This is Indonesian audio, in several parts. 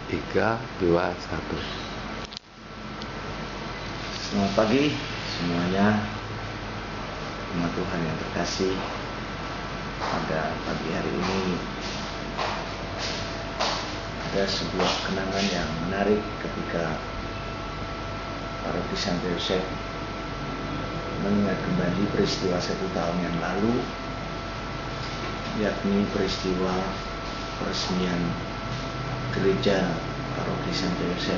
3, 2, 1. Selamat pagi semuanya, umat Tuhan yang terkasih. Pada pagi hari ini ada sebuah kenangan yang menarik ketika Paroki Santo Yosef mengingat kembali peristiwa 1 tahun yang lalu, yakni peristiwa peresmian gereja Paroki Santo Yosef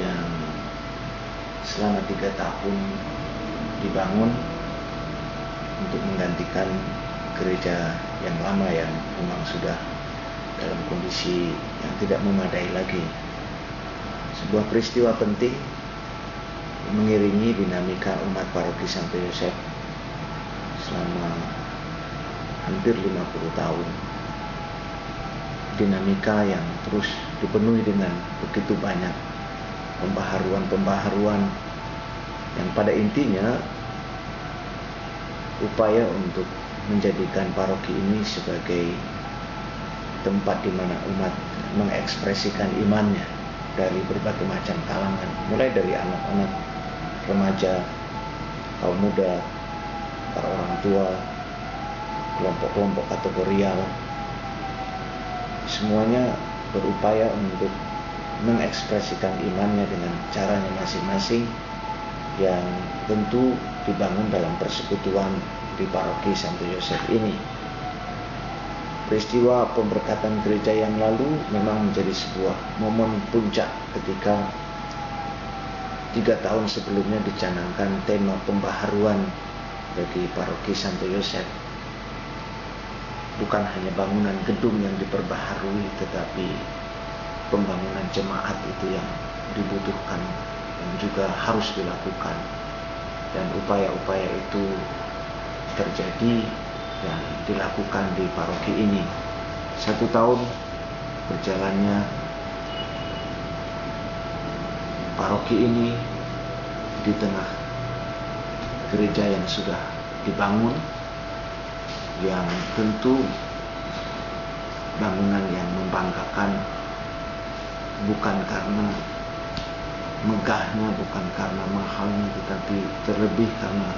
yang selama 3 tahun dibangun untuk menggantikan gereja yang lama yang memang sudah dalam kondisi yang tidak memadai lagi. Sebuah peristiwa penting mengiringi dinamika umat Paroki Santo Yosef selama hampir 50 tahun. Dinamika yang terus dipenuhi dengan begitu banyak pembaharuan yang pada intinya upaya untuk menjadikan paroki ini sebagai tempat di mana umat mengekspresikan imannya dari berbagai macam kalangan, mulai dari anak-anak, remaja, kaum muda, para orang tua, kelompok-kelompok kategorial, semuanya berupaya untuk mengekspresikan imannya dengan caranya masing-masing yang tentu dibangun dalam persekutuan di Paroki Santo Yosef ini. Peristiwa pemberkatan gereja yang lalu memang menjadi sebuah momen puncak ketika 3 tahun sebelumnya dicanangkan tema pembaharuan bagi Paroki Santo Yosef. Bukan hanya bangunan gedung yang diperbaharui, tetapi pembangunan jemaat itu yang dibutuhkan dan juga harus dilakukan. Dan upaya-upaya itu terjadi dan dilakukan di paroki ini. 1 tahun berjalannya paroki ini di tengah gereja yang sudah dibangun, yang tentu bangunan yang membanggakan, bukan karena megahnya, bukan karena mahalnya, tetapi terlebih karena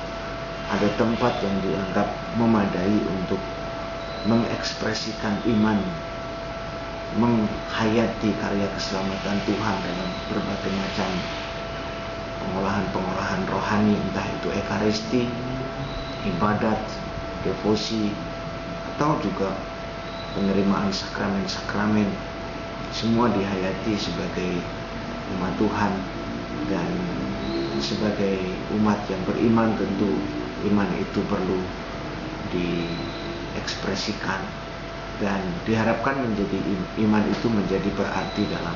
ada tempat yang dianggap memadai untuk mengekspresikan iman, menghayati karya keselamatan Tuhan dalam berbagai macam pengolahan rohani, entah itu ekaristi, ibadat, devosi, atau juga penerimaan sakramen-sakramen. Semua dihayati sebagai umat Tuhan, dan sebagai umat yang beriman tentu iman itu perlu diekspresikan dan diharapkan menjadi iman itu menjadi berarti dalam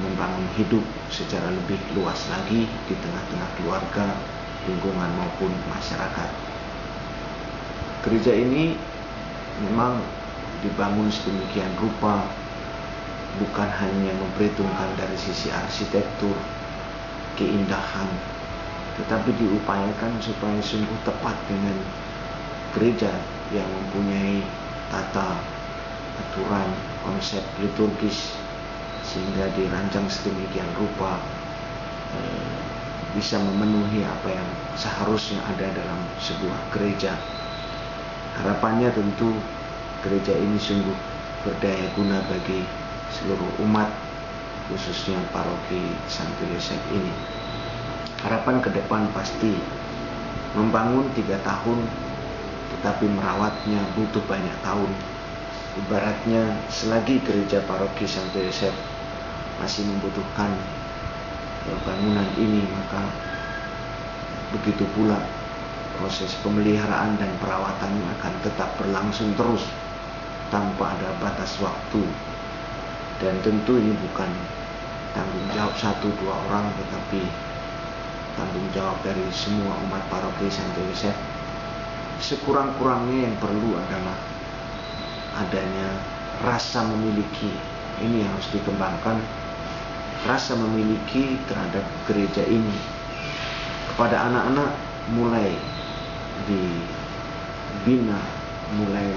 membangun hidup secara lebih luas lagi di tengah-tengah keluarga, lingkungan maupun masyarakat. Gereja ini memang dibangun sedemikian rupa, bukan hanya memperhitungkan dari sisi arsitektur, keindahan, tetapi diupayakan supaya sungguh tepat dengan gereja yang mempunyai tata, aturan, konsep liturgis, sehingga dirancang sedemikian rupa bisa memenuhi apa yang seharusnya ada dalam sebuah gereja. Harapannya tentu gereja ini sungguh berdaya guna bagi seluruh umat, khususnya Paroki Santo Yosef ini. Harapan ke depan pasti membangun 3 tahun, tetapi merawatnya butuh banyak tahun. Ibaratnya selagi gereja Paroki Santo Yosef masih membutuhkan bangunan ini, maka begitu pula proses pemeliharaan dan perawatannya akan tetap berlangsung terus tanpa ada batas waktu. Dan tentu ini bukan tanggung jawab 1-2 orang, tetapi tanggung jawab dari semua umat Paroki Santo Yosef. Sekurang-kurangnya yang perlu adalah adanya rasa memiliki. Ini yang harus dikembangkan, rasa memiliki terhadap gereja ini kepada anak-anak, mulai dibina, mulai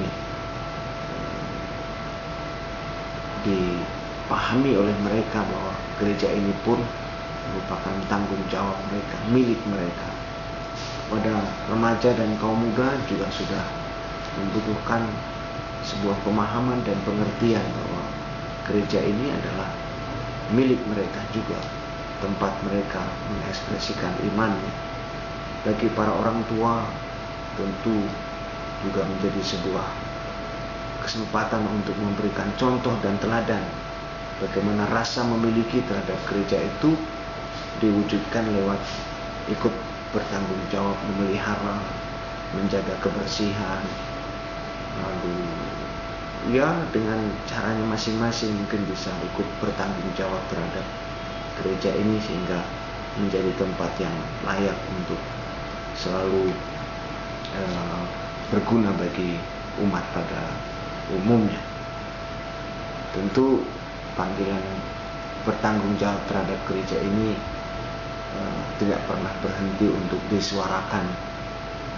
dipahami oleh mereka bahwa gereja ini pun merupakan tanggung jawab mereka, milik mereka. Pada remaja dan kaum muda juga sudah membutuhkan sebuah pemahaman dan pengertian bahwa gereja ini adalah milik mereka juga, tempat mereka mengekspresikan imannya. Bagi para orang tua tentu juga menjadi sebuah kesempatan untuk memberikan contoh dan teladan bagaimana rasa memiliki terhadap gereja itu diwujudkan lewat ikut bertanggung jawab memelihara, menjaga kebersihan, lalu ya dengan caranya masing-masing mungkin bisa ikut bertanggung jawab terhadap gereja ini sehingga menjadi tempat yang layak untuk selalu berguna bagi umat pada umumnya. Tentu panggilan bertanggung jawab terhadap gereja ini tidak pernah berhenti untuk disuarakan,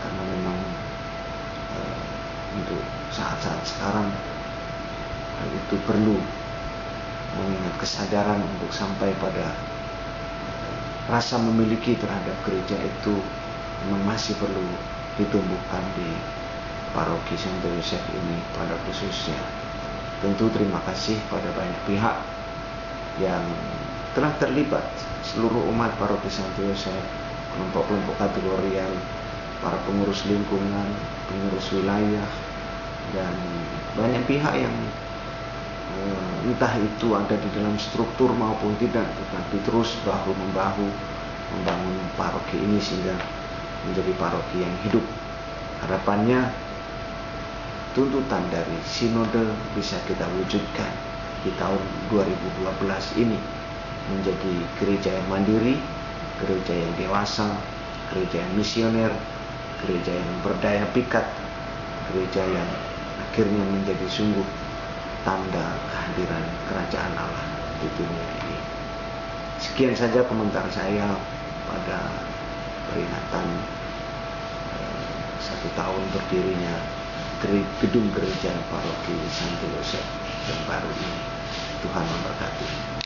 karena memang untuk saat-saat sekarang hal itu perlu, mengingat kesadaran untuk sampai pada rasa memiliki terhadap gereja itu memang masih perlu ditumbuhkan di paroki Santo Yosef ini pada khususnya. Tentu terima kasih pada banyak pihak yang telah terlibat, seluruh umat paroki Santo Yosef, kelompok-kelompok kategorial, para pengurus lingkungan, pengurus wilayah, dan banyak pihak yang entah itu ada di dalam struktur maupun tidak, tetapi terus bahu-membahu membangun paroki ini sehingga menjadi paroki yang hidup. Harapannya tuntutan dari sinode bisa kita wujudkan di tahun 2012 ini menjadi gereja yang mandiri, gereja yang dewasa, gereja yang misioner, gereja yang berdaya pikat, gereja yang akhirnya menjadi sungguh tanda kehadiran kerajaan Allah di dunia ini. Sekian saja komentar saya pada peringatan 1 tahun berdirinya gedung gereja paroki Santo Yosef yang baru ini. Tuhan memberkati.